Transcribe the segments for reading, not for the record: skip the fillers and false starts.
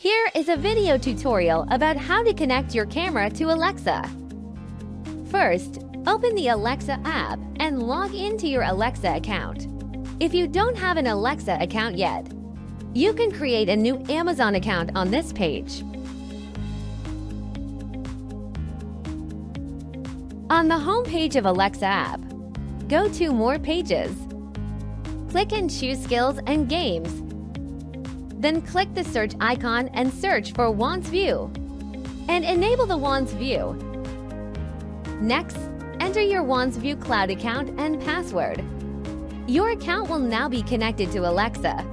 Here is a video tutorial about how to connect your camera to Alexa. First, open the Alexa app and log into your Alexa account. If you don't have an Alexa account yet, you can create a new Amazon account on this page. On the home page of Alexa app, go to More Pages. Click and choose Skills and Games. Then click the search icon and search for Wansview. And enable the Wansview. Next, enter your Wansview Cloud account and password. Your account will now be connected to Alexa.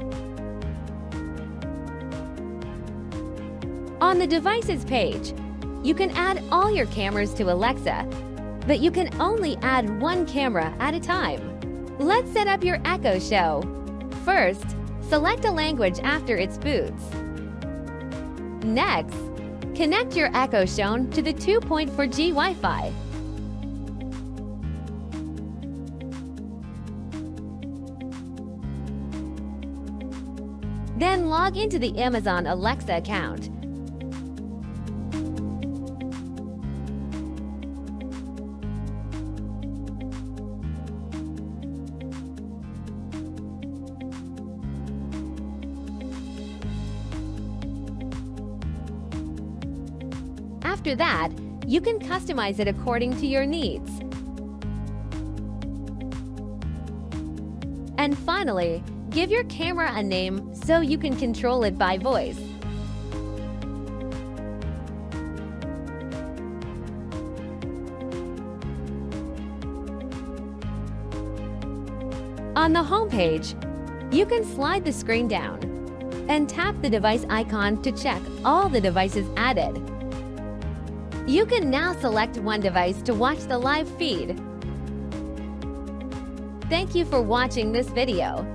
On the Devices page, you can add all your cameras to Alexa, but you can only add one camera at a time. Let's set up your Echo Show. First, select a language after it boots. Next, connect your Echo Show to the 2.4G Wi-Fi. Then log into the Amazon Alexa account. After that, you can customize it according to your needs. And finally, give your camera a name so you can control it by voice. On the home page, you can slide the screen down and tap the device icon to check all the devices added. You can now select one device to watch the live feed. Thank you for watching this video.